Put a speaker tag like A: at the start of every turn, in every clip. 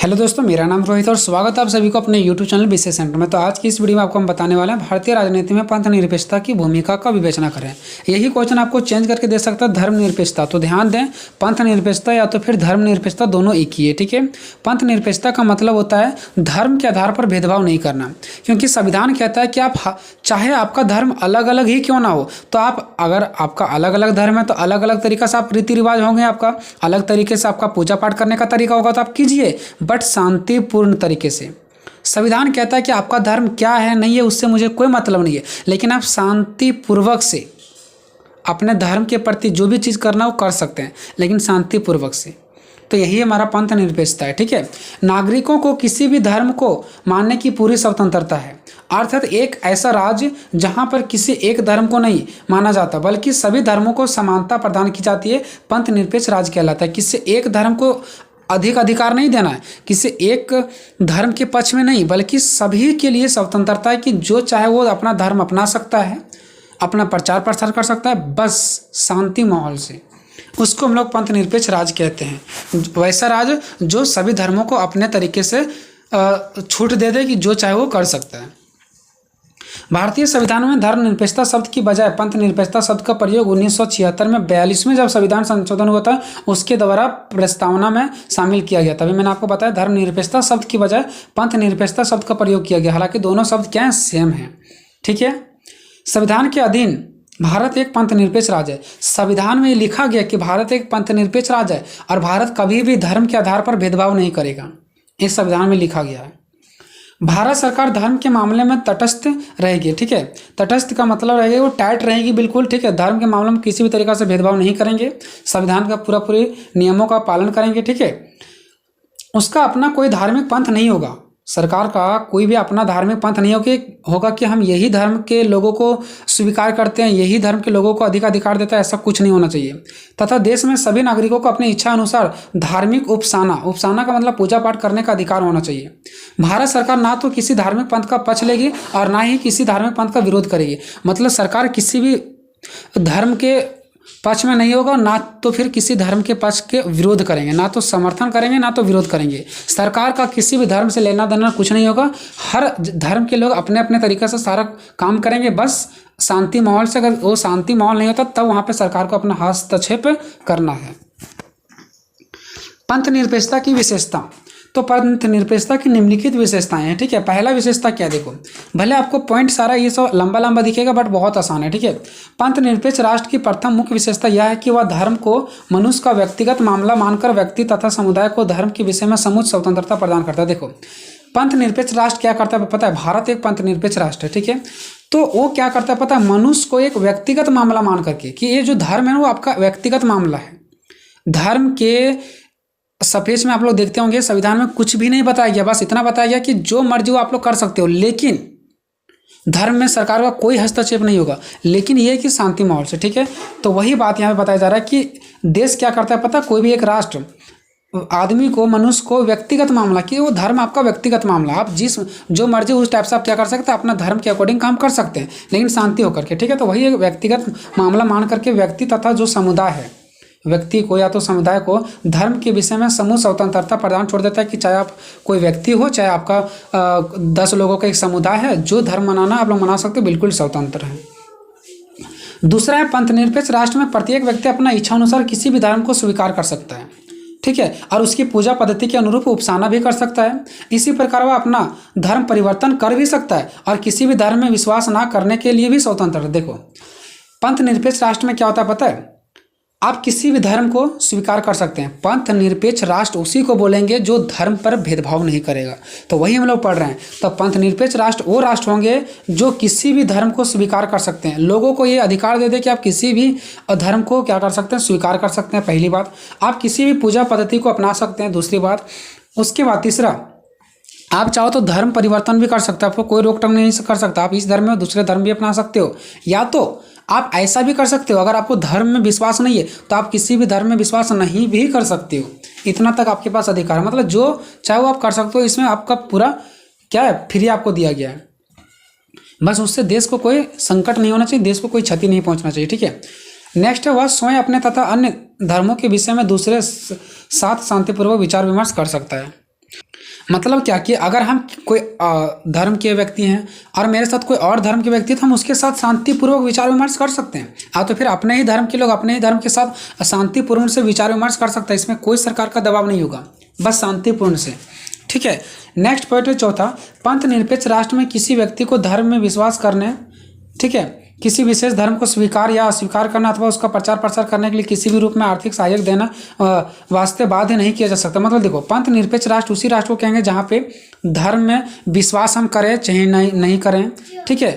A: Hello दोस्तों, मेरा नाम रोहित और स्वागत है आप सभी को अपने यूट्यूब चैनल विशेष सेंटर में। तो आज की इस वीडियो में आपको हम बताने वाले हैं भारतीय राजनीति में पंथ निरपेक्षता की भूमिका का विवेचना करें। यही क्वेश्चन आपको चेंज करके दे सकता है धर्म निरपेक्षता। तो ध्यान दें, पंथ निरपेक्षता या तो फिर धर्म निरपेक्षता दोनों एक ही है। ठीक है, पंथ निरपेक्षता का मतलब होता है धर्म के आधार पर भेदभाव नहीं करना, क्योंकि संविधान कहता है कि आप चाहे आपका धर्म अलग अलग ही क्यों ना हो, तो आप अगर आपका अलग अलग धर्म है तो अलग अलग तरीका से आप रीति रिवाज होंगे, आपका अलग तरीके से आपका पूजा पाठ करने का तरीका होगा, तो आप कीजिए, बट शांतिपूर्ण तरीके से। संविधान कहता है कि आपका धर्म क्या है नहीं है उससे मुझे कोई मतलब नहीं है, लेकिन आप शांतिपूर्वक से अपने धर्म के प्रति जो भी चीज़ करना वो कर सकते हैं, लेकिन शांतिपूर्वक से। तो यही हमारा पंथ निरपेक्षता है। ठीक है, नागरिकों को किसी भी धर्म को मानने की पूरी स्वतंत्रता है, अर्थात एक ऐसा राज्य जहां पर किसी एक धर्म को नहीं माना जाता बल्कि सभी धर्मों को समानता प्रदान की जाती है, पंथ निरपेक्ष राज्य कहलाता है। किसी एक धर्म को अधिक अधिकार नहीं देना है, किसी एक धर्म के पक्ष में नहीं, बल्कि सभी के लिए स्वतंत्रता है कि जो चाहे वो अपना धर्म अपना सकता है, अपना प्रचार प्रसार कर सकता है, बस शांति माहौल से। उसको हम लोग पंथ निरपेक्ष राज्य कहते हैं। वैसा राज्य जो सभी धर्मों को अपने तरीके से छूट दे दे कि जो चाहे वो कर सकता है। भारतीय संविधान में धर्म निरपेक्षता शब्द की बजाय पंथ निरपेक्षता शब्द का प्रयोग 1976 में 42वें जब संविधान संशोधन हुआ था उसके द्वारा प्रस्तावना में शामिल किया गया। तभी मैंने आपको बताया धर्म निरपेक्षता शब्द की बजाय पंथ निरपेक्षता शब्द का प्रयोग किया गया, हालांकि दोनों शब्द क्या है, सेम है। ठीक है, संविधान के अधीन भारत एक पंथ निरपेक्ष राज्य है। संविधान में लिखा गया कि भारत एक पंथ निरपेक्ष राज्य है और भारत कभी भी धर्म के आधार पर भेदभाव नहीं करेगा, इस संविधान में लिखा गया है। भारत सरकार धर्म के मामले में तटस्थ रहेगी। ठीक है, तटस्थ का मतलब रहेगा वो टाइट रहेगी बिल्कुल। ठीक है, धर्म के मामले में किसी भी तरीका से भेदभाव नहीं करेंगे, संविधान का पूरे नियमों का पालन करेंगे। ठीक है, उसका अपना कोई धार्मिक पंथ नहीं होगा, सरकार का कोई भी अपना धार्मिक पंथ नहीं होगा कि हम यही धर्म के लोगों को स्वीकार करते हैं, यही धर्म के लोगों को अधिक अधिकार देता है, ऐसा कुछ नहीं होना चाहिए। तथा देश में सभी नागरिकों को अपनी इच्छा अनुसार धार्मिक उपासना का मतलब पूजा पाठ करने का अधिकार होना चाहिए। भारत सरकार ना तो किसी धार्मिक पंथ का पक्ष लेगी और ना ही किसी धार्मिक पंथ का विरोध करेगी। मतलब सरकार किसी भी धर्म के पक्ष में नहीं होगा, ना तो फिर किसी धर्म के पक्ष के विरोध करेंगे, ना तो समर्थन करेंगे ना तो विरोध करेंगे। सरकार का किसी भी धर्म से लेना देना कुछ नहीं होगा। हर धर्म के लोग अपने अपने तरीके से सारा काम करेंगे, बस शांति माहौल से। अगर वो शांति माहौल नहीं होता तब वहाँ पे सरकार को अपना हस्तक्षेप करना है। पंथ निरपेक्षता की विशेषता, तो पंथ निरपेक्षता की निम्नलिखित विशेषताएं हैं। ठीक है, पहला विशेषता क्या, देखो भले आपको पॉइंट सारा ये सब लंबा लंबा दिखेगा बट बहुत आसान है। ठीक है, पंथ निरपेक्ष राष्ट्र की प्रथम मुख्य विशेषता यह है कि वह धर्म को मनुष्य का व्यक्तिगत मामला मानकर व्यक्ति तथा समुदाय को धर्म के विषय में समूच स्वतंत्रता प्रदान करता है। देखो पंथ निरपेक्ष राष्ट्र क्या करता है पता है, भारत एक पंथ निरपेक्ष राष्ट्र है। ठीक है, तो वो क्या करता है पता है, मनुष्य को एक व्यक्तिगत मामला मान करके कि ये जो धर्म है वो आपका व्यक्तिगत मामला है। धर्म के सपेज में आप लोग देखते होंगे संविधान में कुछ भी नहीं बताया गया, बस इतना बताया गया कि जो मर्जी वो आप लोग कर सकते हो, लेकिन धर्म में सरकार का कोई हस्तक्षेप नहीं होगा, लेकिन ये कि शांति माहौल से। ठीक है, तो वही बात यहाँ पे बताया जा रहा है कि देश क्या करता है पता, कोई भी एक राष्ट्र आदमी को, मनुष्य को व्यक्तिगत मामला कि वो धर्म आपका व्यक्तिगत मामला, आप जो मर्जी उस टाइप से आप क्या कर सकते हैं, अपना धर्म के अकॉर्डिंग काम कर सकते हैं, लेकिन शांति होकर के। ठीक है, तो वही एक व्यक्तिगत मामला मान करके व्यक्ति तथा जो समुदाय है, व्यक्ति को या तो समुदाय को धर्म के विषय में समूह स्वतंत्रता प्रदान छोड़ देता है कि चाहे आप कोई व्यक्ति हो, चाहे आपका 10 लोगों का एक समुदाय है, जो धर्म मनाना आप लोग मना सकते हो, बिल्कुल स्वतंत्र है। दूसरा है पंथ निरपेक्ष राष्ट्र में प्रत्येक व्यक्ति अपना इच्छा अनुसार किसी भी धर्म को स्वीकार कर सकता है। ठीक है, और उसकी पूजा पद्धति के अनुरूप उपासना भी कर सकता है। इसी प्रकार वह अपना धर्म परिवर्तन कर भी सकता है और किसी भी धर्म में विश्वास ना करने के लिए भी स्वतंत्र है। देखो पंथ निरपेक्ष राष्ट्र में क्या होता है पता है, आप किसी भी धर्म को स्वीकार कर सकते हैं। पंथ निरपेक्ष राष्ट्र उसी को बोलेंगे जो धर्म पर भेदभाव नहीं करेगा। तो वही हम लोग पढ़ रहे हैं। तो पंथ निरपेक्ष राष्ट्र वो राष्ट्र होंगे जो किसी भी धर्म को स्वीकार कर सकते हैं, लोगों को ये अधिकार दे दे कि आप किसी भी धर्म को क्या कर सकते हैं, स्वीकार कर सकते हैं। पहली बात, आप किसी भी पूजा पद्धति को अपना सकते हैं। दूसरी बात, उसके बाद तीसरा, आप चाहो तो धर्म परिवर्तन भी कर सकते हो, आपको कोई रोक टोक नहीं कर सकता। आप इस धर्म में दूसरे धर्म भी अपना सकते हो, या तो आप ऐसा भी कर सकते हो अगर आपको धर्म में विश्वास नहीं है तो आप किसी भी धर्म में विश्वास नहीं भी कर सकते हो। इतना तक आपके पास अधिकार है, मतलब जो चाहे वो आप कर सकते हो। इसमें आपका पूरा क्या है, फ्री आपको दिया गया है। बस उससे देश को कोई संकट नहीं होना चाहिए, देश को कोई क्षति नहीं पहुंचना चाहिए। ठीक है, नेक्स्ट है वह स्वयं अपने तथा अन्य धर्मों के विषय में दूसरे साथ शांतिपूर्वक विचार विमर्श कर सकता है। मतलब क्या कि अगर हम कोई धर्म के व्यक्ति हैं और मेरे साथ कोई और धर्म के व्यक्ति हैं तो हम उसके साथ शांतिपूर्वक विचार विमर्श कर सकते हैं। तो फिर अपने ही धर्म के लोग अपने ही धर्म के साथ शांतिपूर्ण से विचार विमर्श कर सकते हैं। इसमें कोई सरकार का दबाव नहीं होगा, बस शांतिपूर्ण से। ठीक है, नेक्स्ट पॉइंट है चौथा, पंथ निरपेक्ष राष्ट्र में किसी व्यक्ति को धर्म में विश्वास करने, ठीक है, किसी विशेष धर्म को स्वीकार या अस्वीकार करना अथवा उसका प्रचार प्रसार करने के लिए किसी भी रूप में आर्थिक सहायक देना वास्ते बाध्य नहीं किया जा सकता। मतलब देखो, पंथ निरपेक्ष राष्ट्र उसी राष्ट्र को कहेंगे जहाँ पे धर्म में विश्वास हम करें चाहे नहीं करें, ठीक है,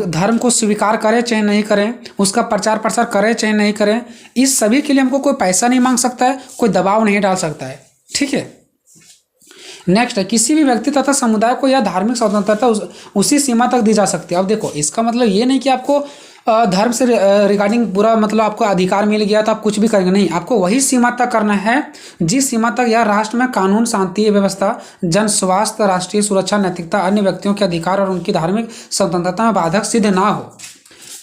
A: धर्म को स्वीकार करें चाहे नहीं करें, उसका प्रचार प्रसार करें चाहे नहीं करें, इस सभी के लिए हमको कोई पैसा नहीं मांग सकता है, कोई दबाव नहीं डाल सकता है। ठीक है, नेक्स्ट है, किसी भी व्यक्ति तथा समुदाय को यह धार्मिक स्वतंत्रता उसी सीमा तक दी जा सकती है। अब देखो, इसका मतलब ये नहीं कि आपको धर्म से रिगार्डिंग पूरा मतलब आपको अधिकार मिल गया तो आप कुछ भी करेंगे, नहीं, आपको वही सीमा तक करना है जिस सीमा तक यह राष्ट्र में कानून, शांति व्यवस्था, जन स्वास्थ्य, राष्ट्रीय सुरक्षा, नैतिकता, अन्य व्यक्तियों के अधिकार और उनकी धार्मिक स्वतंत्रता में बाधक सिद्ध ना हो।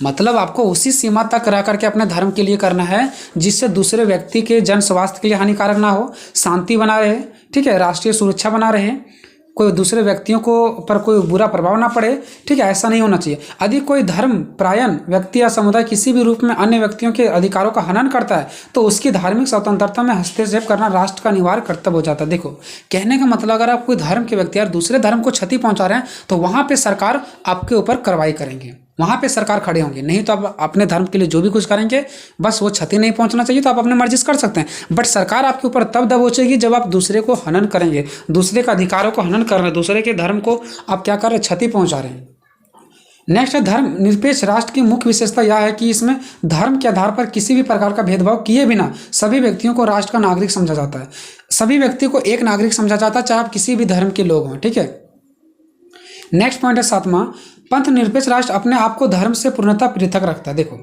A: मतलब आपको उसी सीमा तक रह करके अपने धर्म के लिए करना है जिससे दूसरे व्यक्ति के जन स्वास्थ्य के लिए हानिकारक ना हो, शांति बना रहे, ठीक है, राष्ट्रीय सुरक्षा बना रहे, कोई दूसरे व्यक्तियों को पर कोई बुरा प्रभाव ना पड़े। ठीक है, ऐसा नहीं होना चाहिए। यदि कोई धर्म परायण व्यक्ति या समुदाय किसी भी रूप में अन्य व्यक्तियों के अधिकारों का हनन करता है तो उसकी धार्मिक स्वतंत्रता में हस्तक्षेप करना राष्ट्र का अनिवार्य कर्तव्य हो जाता है। देखो, कहने का मतलब, अगर आप कोई धर्म के व्यक्ति और दूसरे धर्म को क्षति पहुंचा रहे हैं तो वहां पर सरकार आपके ऊपर कार्रवाई करेंगे, वहां पे सरकार खड़े होंगे। नहीं तो आप अपने धर्म के लिए जो भी कुछ करेंगे बस वो क्षति नहीं पहुंचना चाहिए, तो आप अपने मर्जी से कर सकते हैं। बट सरकार आपके ऊपर तब दबोचेगी जब आप दूसरे को हनन करेंगे, दूसरे के अधिकारों को हनन कर रहे हैं, दूसरे के धर्म को आप क्या कर रहे हैं, क्षति पहुंचा रहे हैं। नेक्स्ट है, धर्म निरपेक्ष राष्ट्र की मुख्य विशेषता यह है कि इसमें धर्म के आधार पर किसी भी प्रकार का भेदभाव किए बिना सभी व्यक्तियों को राष्ट्र का नागरिक समझा जाता है। सभी व्यक्ति को एक नागरिक समझा जाता है, चाहे आप किसी भी धर्म के लोग हों। ठीक है, नेक्स्ट पॉइंट है सातवां, पंथ निरपेक्ष राष्ट्र अपने आप को धर्म से पूर्णतः पृथक रखता है। देखो,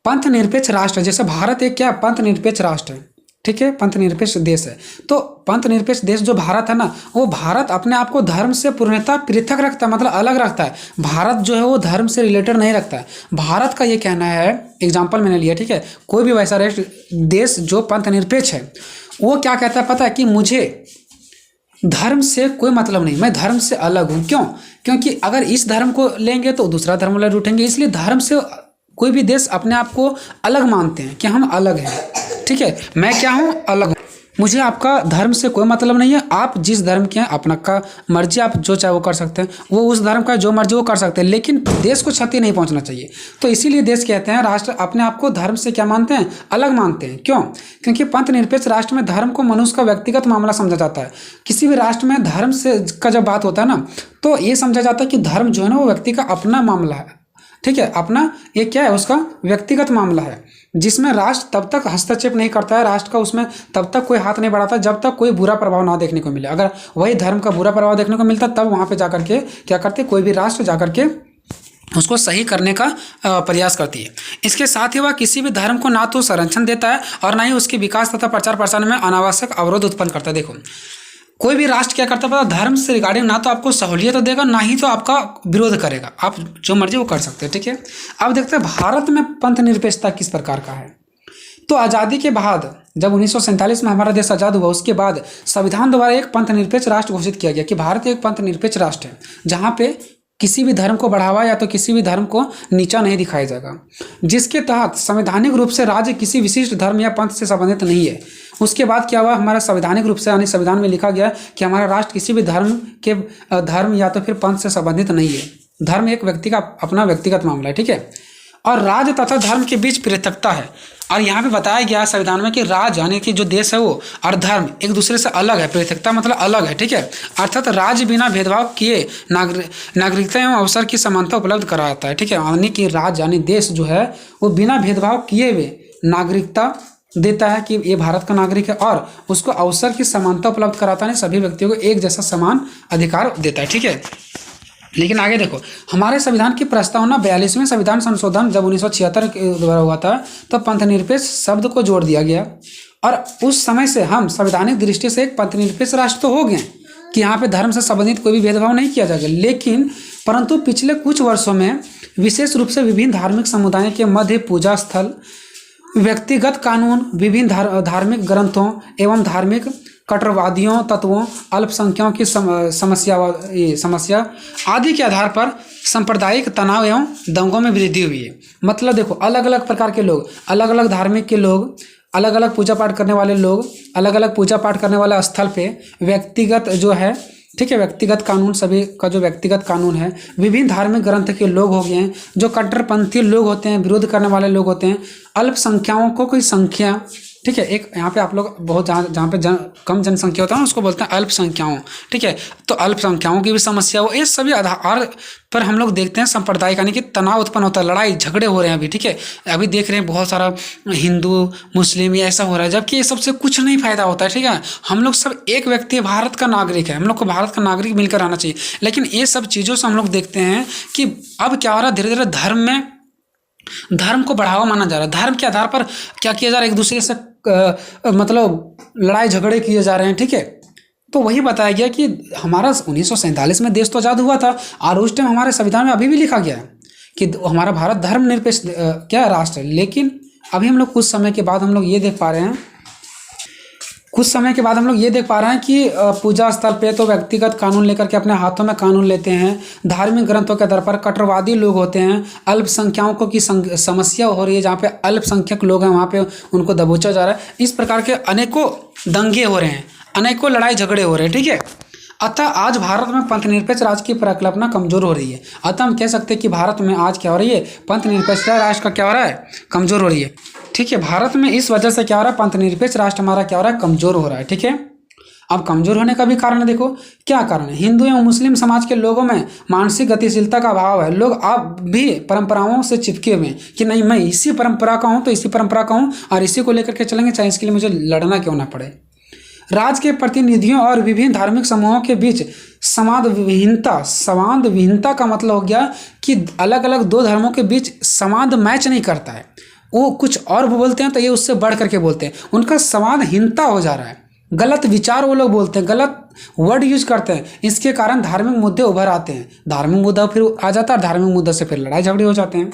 A: पंथ निरपेक्ष राष्ट्र, जैसे भारत एक क्या पंथ निरपेक्ष राष्ट्र है, ठीक है, पंथ निरपेक्ष देश है। तो पंथ निरपेक्ष देश जो भारत है ना, वो भारत अपने आप को धर्म से पूर्णतः पृथक रखता है, मतलब अलग रखता है। भारत जो है वो धर्म से रिलेटेड नहीं रखता है। भारत का ये कहना है, एग्जाम्पल मैंने लिया, ठीक है, कोई भी वैसा देश जो पंथ निरपेक्ष है वो क्या कहता है पता है, कि मुझे धर्म से कोई मतलब नहीं, मैं धर्म से अलग हूं। क्यों? क्योंकि अगर इस धर्म को लेंगे तो दूसरा धर्म वाले रूठेंगे, इसलिए धर्म से कोई भी देश अपने आप को अलग मानते हैं कि हम अलग हैं। ठीक है, मैं क्या हूं, अलग हूं, मुझे आपका धर्म से कोई मतलब नहीं है। आप जिस धर्म के हैं अपना का मर्जी, आप जो चाहे वो कर सकते हैं, वो उस धर्म का जो मर्जी वो कर सकते हैं, लेकिन देश को क्षति नहीं पहुंचना चाहिए। तो इसीलिए देश कहते हैं, राष्ट्र अपने आप को धर्म से क्या मानते हैं, अलग मानते हैं। क्यों? क्योंकि पंथ निरपेक्ष राष्ट्र में धर्म को मनुष्य का व्यक्तिगत मामला समझा जाता है। किसी भी राष्ट्र में धर्म से का जब बात होता है ना, तो ये समझा जाता है कि धर्म जो है ना वो व्यक्ति का अपना मामला है। ठीक है, अपना ये क्या है, उसका व्यक्तिगत मामला है, जिसमें राष्ट्र तब तक हस्तक्षेप नहीं करता है, राष्ट्र का उसमें तब तक कोई हाथ नहीं बढ़ाता जब तक कोई बुरा प्रभाव ना देखने को मिले। अगर वही धर्म का बुरा प्रभाव देखने को मिलता तब वहां पे जाकर के क्या करते, कोई भी राष्ट्र जाकर के उसको सही करने का प्रयास करती है। इसके साथ ही वह किसी भी धर्म को ना तो संरक्षण देता है और ना ही उसके विकास तथा प्रचार प्रसार में अनावश्यक अवरोध उत्पन्न करता है। देखो, कोई भी राष्ट्र क्या करता है पता, धर्म से रिगार्डिंग ना तो आपको सहूलियत देगा ना ही तो आपका विरोध करेगा, आप जो मर्जी वो कर सकते हैं। ठीक है, अब देखते हैं भारत में पंथ निरपेक्षता किस प्रकार का है। तो आज़ादी के बाद जब 1947 में हमारा देश आज़ाद हुआ, उसके बाद संविधान द्वारा एक पंथ निरपेक्ष राष्ट्र घोषित किया गया कि भारत एक पंथ निरपेक्ष राष्ट्र है जहाँ पे किसी भी धर्म को बढ़ावा या तो किसी भी धर्म को नीचा नहीं दिखाया जाएगा, जिसके तहत संवैधानिक रूप से राज्य किसी विशिष्ट धर्म या पंथ से संबंधित नहीं है। उसके बाद क्या हुआ, हमारा संवैधानिक रूप से यानी संविधान में लिखा गया कि हमारा राष्ट्र किसी भी धर्म या तो फिर पंथ से संबंधित नहीं है। धर्म एक व्यक्ति का अपना व्यक्तिगत मामला है। ठीक है, और राज्य तथा धर्म के बीच पृथकता है। और यहाँ पे बताया गया है संविधान में कि राज्य यानी कि जो देश है वो और धर्म एक दूसरे से अलग है, पृथकता मतलब अलग है। ठीक है, अर्थात राज्य बिना भेदभाव किए नागरिकता एवं अवसर की समानता उपलब्ध कराता है। ठीक है, यानी कि राज्य यानी देश जो है वो बिना भेदभाव किए हुए नागरिकता देता है कि ये भारत का नागरिक है, और उसको अवसर की समानता उपलब्ध कराता है, सभी व्यक्तियों को एक जैसा समान अधिकार देता है। ठीक है, लेकिन आगे देखो, हमारे संविधान की प्रस्तावना 42वें संविधान संशोधन जब 1976 के द्वारा हुआ था तब पंथ निरपेक्ष शब्द को जोड़ दिया गया, और उस समय से हम संवैधानिक दृष्टि से एक पंथ निरपेक्ष राष्ट्र तो हो गए कि यहाँ पे धर्म से संबंधित कोई भी भेदभाव नहीं किया जाएगा। लेकिन परंतु पिछले कुछ वर्षों में विशेष रूप से विभिन्न धार्मिक समुदायों के मध्य पूजा स्थल, व्यक्तिगत कानून, विभिन्न धार्मिक ग्रंथों एवं धार्मिक कट्टरवादियों तत्वों, अल्पसंख्यकों की समस्या आदि के आधार पर सांप्रदायिक तनाव एवं दंगों में वृद्धि हुई है। मतलब देखो, अलग अलग प्रकार के लोग, अलग अलग धार्मिक के लोग, अलग अलग पूजा पाठ करने वाले लोग, अलग अलग पूजा पाठ करने वाले स्थल पे व्यक्तिगत जो है, ठीक है, व्यक्तिगत कानून, सभी का जो व्यक्तिगत कानून है, विभिन्न धार्मिक ग्रंथ के लोग हो गए हैं, जो कट्टरपंथी लोग होते हैं, विरोध करने वाले लोग होते हैं, अल्पसंख्याकों की संख्या, ठीक है, एक यहाँ पे आप लोग बहुत जहाँ पे कम जनसंख्या होता है ना, उसको बोलते हैं अल्पसंख्याओं, ठीक है। तो अल्पसंख्याओं की भी समस्या हो, ये सभी आधार पर हम लोग देखते हैं सांप्रदायिक यानी कि तनाव उत्पन्न होता है, लड़ाई झगड़े हो रहे हैं अभी, ठीक है। अभी देख रहे हैं बहुत सारा हिंदू मुस्लिम ये ऐसा हो रहा है, जबकि ये सबसे कुछ नहीं फायदा होता है, ठीक है। हम लोग सब एक व्यक्ति भारत का नागरिक है, हम लोग को भारत का नागरिक मिलकर आना चाहिए। लेकिन ये सब चीज़ों से हम लोग देखते हैं कि अब क्या हो रहा है, धीरे धीरे धर्म को बढ़ावा माना जा रहा है। धर्म के आधार पर क्या किया जा रहा है, एक दूसरे से मतलब लड़ाई झगड़े किए जा रहे हैं, ठीक है। तो वही बताया गया कि हमारा 1947 में देश तो आज़ाद हुआ था, और उस टाइम हमारे संविधान में अभी भी लिखा गया है कि हमारा भारत धर्मनिरपेक्ष क्या राष्ट्र है। लेकिन अभी हम लोग कुछ समय के बाद हम लोग ये देख पा रहे हैं, कि पूजा स्थल पे तो व्यक्तिगत कानून लेकर के अपने हाथों में कानून लेते हैं, धार्मिक ग्रंथों के आधार पर कट्टरवादी लोग होते हैं, अल्पसंख्यकों की समस्या हो रही है, जहाँ पे अल्पसंख्यक लोग हैं वहाँ पे उनको दबोचा जा रहा है। इस प्रकार के अनेकों दंगे हो रहे हैं, अनेकों लड़ाई झगड़े हो रहे हैं, ठीक है। अतः आज भारत में पंथनिरपेक्ष राष्ट्र की परिकल्पना कमजोर हो रही है। अतः हम कह सकते हैं कि भारत में आज क्या हो रही है, पंथनिरपेक्ष राष्ट्र का क्या हो रहा है, कमजोर हो रही है, ठीक है। भारत में इस वजह से क्या हो रहा है, पंथनिरपेक्ष राष्ट्र हमारा क्या हो रहा है, कमजोर हो रहा है, ठीक है। अब कमजोर होने का भी कारण देखो, क्या कारण है, हिंदू एवं मुस्लिम समाज के लोगों में मानसिक गतिशीलता का अभाव है। लोग अब भी परंपराओं से चिपके हुए हैं कि नहीं, मैं इसी परंपरा का हूँ तो इसी परंपरा का हूँ और इसी को लेकर के चलेंगे, चाहे इसके लिए मुझे लड़ना क्यों ना पड़े। राज्य के प्रतिनिधियों और विभिन्न धार्मिक समूहों के बीच संवाद विहीनता का मतलब हो गया कि अलग अलग दो धर्मों के बीच संवाद मैच नहीं करता है। वो कुछ और बोलते हैं तो ये उससे बढ़ करके बोलते हैं, उनका संवादहीनता हो जा रहा है, गलत विचार वो लोग बोलते हैं, गलत वर्ड यूज करते हैं। इसके कारण धार्मिक मुद्दे उभर आते हैं, धार्मिक मुद्दा फिर आ जाता है, धार्मिक मुद्दे से फिर लड़ाई झगड़े हो जाते हैं।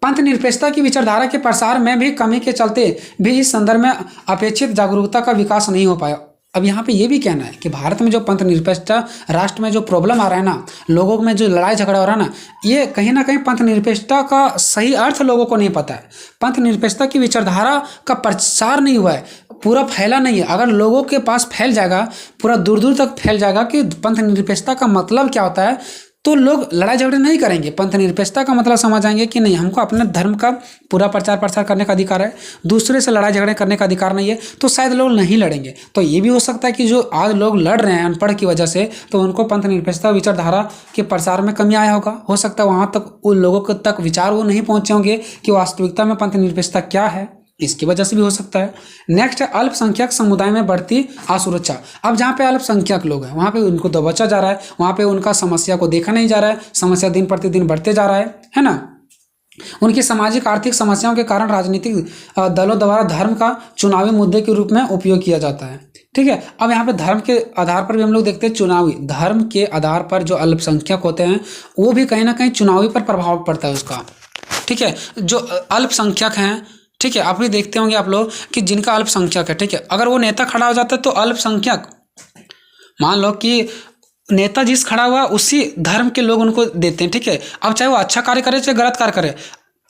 A: पंथ निरपेक्षता की विचारधारा के प्रसार में भी कमी के चलते भी इस संदर्भ में अपेक्षित जागरूकता का विकास नहीं हो पाया। अब यहाँ पे ये भी कहना है कि भारत में जो पंथ निरपेक्षता राष्ट्र में जो प्रॉब्लम आ रहा है ना, लोगों में जो लड़ाई झगड़ा हो रहा है ना, ये कहीं ना कहीं पंथ निरपेक्षता का सही अर्थ लोगों को नहीं पता है। पंथ निरपेक्षता की विचारधारा का प्रचार नहीं हुआ है, पूरा फैला नहीं है। अगर लोगों के पास फैल जाएगा, पूरा दूर दूर तक फैल जाएगा कि पंथ निरपेक्षता का मतलब क्या होता है, तो लोग लड़ाई झगड़े नहीं करेंगे। पंथ निरपेक्षता का मतलब समझ आएंगे कि नहीं, हमको अपने धर्म का पूरा प्रचार प्रसार करने का अधिकार है, दूसरे से लड़ाई झगड़े करने का अधिकार नहीं है, तो शायद लोग नहीं लड़ेंगे। तो ये भी हो सकता है कि जो आज लोग लड़ रहे हैं अनपढ़ की वजह से, तो उनको पंथ निरपेक्षता विचारधारा के प्रसार में कमी आया होगा। हो सकता है वहाँ तक उन लोगों तक विचार वो नहीं पहुँचे होंगे कि वास्तविकता में पंथ निरपेक्षता क्या है, इसकी वजह से भी हो सकता है। नेक्स्ट है अल्पसंख्यक समुदाय में बढ़ती असुरक्षा। अब जहाँ पे अल्पसंख्यक लोग हैं वहाँ पे उनको दबोचा जा रहा है, वहाँ पे उनका समस्या को देखा नहीं जा रहा है, समस्या दिन प्रतिदिन बढ़ते जा रहा है ना। उनकी सामाजिक आर्थिक समस्याओं के कारण राजनीतिक दलों द्वारा धर्म का चुनावी मुद्दे के रूप में उपयोग किया जाता है, ठीक है। अब यहाँ पे धर्म के आधार पर भी हम लोग देखते हैं, चुनावी धर्म के आधार पर जो अल्पसंख्यक होते हैं वो भी कहीं ना कहीं चुनावी पर प्रभाव पड़ता है उसका, ठीक है। जो अल्पसंख्यक हैं, ठीक है, आप भी देखते होंगे आप लोग कि जिनका अल्पसंख्यक है, ठीक है, अगर वो नेता खड़ा हो जाता है तो अल्पसंख्यक, मान लो कि नेता जिस खड़ा हुआ उसी धर्म के लोग उनको देते हैं, ठीक है। अब चाहे वो अच्छा कार्य करे चाहे गलत कार्य करे,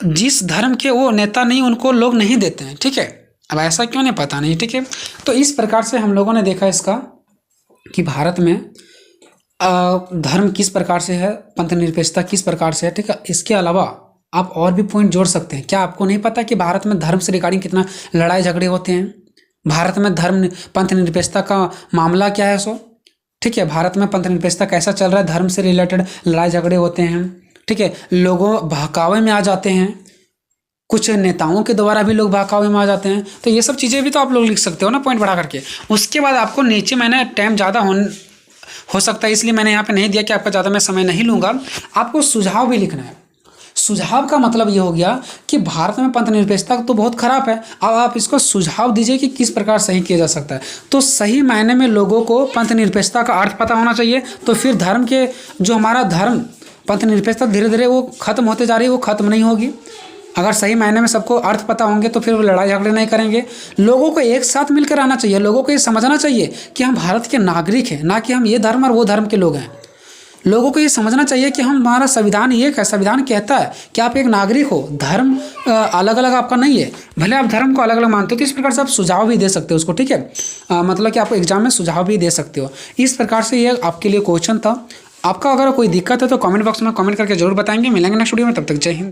A: जिस धर्म के वो नेता नहीं उनको लोग नहीं देते हैं, ठीक है। अब ऐसा क्यों नहीं, पता नहीं, ठीक है। तो इस प्रकार से हम लोगों ने देखा इसका कि भारत में धर्म किस प्रकार से है, पंथ निरपेक्षता किस प्रकार से है, ठीक है। इसके अलावा आप और भी पॉइंट जोड़ सकते हैं। क्या आपको नहीं पता कि भारत में धर्म से रिगार्डिंग कितना लड़ाई झगड़े होते हैं? भारत में पंथ निरपेक्षता का मामला क्या है सो, ठीक है। भारत में पंथ निरपेक्षता कैसा चल रहा है, धर्म से रिलेटेड लड़ाई झगड़े होते हैं, ठीक है। लोगों बहकावे में आ जाते हैं, कुछ नेताओं के द्वारा भी लोग बहकावे में आ जाते हैं। तो ये सब चीज़ें भी तो आप लोग लिख सकते हो ना पॉइंट बढ़ा करके। उसके बाद आपको नीचे, मैंने टाइम ज़्यादा हो सकता है इसलिए मैंने यहाँ पे नहीं दिया कि आपका ज़्यादा मैं समय नहीं लूँगा, आपको सुझाव भी लिखना है। सुझाव का मतलब ये हो गया कि भारत में पंथ निरपेक्षता तो बहुत खराब है, अब आप इसको सुझाव दीजिए कि किस प्रकार सही किया जा सकता है। तो सही मायने में लोगों को पंथ निरपेक्षता का अर्थ पता होना चाहिए। तो फिर धर्म के जो हमारा धर्म पंथ निरपेक्षता धीरे धीरे वो खत्म होते जा रही है, वो खत्म नहीं होगी। अगर सही मायने में सबको अर्थ पता होंगे तो फिर वो लड़ाई झगड़े नहीं करेंगे। लोगों को एक साथ मिलकर आना चाहिए, लोगों को ये समझना चाहिए कि हम भारत के नागरिक हैं, ना कि हम ये धर्म और वो धर्म के लोग हैं। लोगों को ये समझना चाहिए कि हमारा संविधान एक है, संविधान कहता है कि आप एक नागरिक हो, धर्म अलग अलग आपका नहीं है। भले आप धर्म को अलग अलग मानते हो तो इस प्रकार से आप सुझाव भी दे सकते हो उसको, ठीक है। मतलब कि आप एग्जाम में सुझाव भी दे सकते हो। इस प्रकार से ये आपके लिए क्वेश्चन था। आपका अगर कोई दिक्कत है तो कमेंट बॉक्स में कमेंट करके जरूर बताएंगे। मिलेंगे नेक्स्ट वीडियो में, तब तक जय हिंद।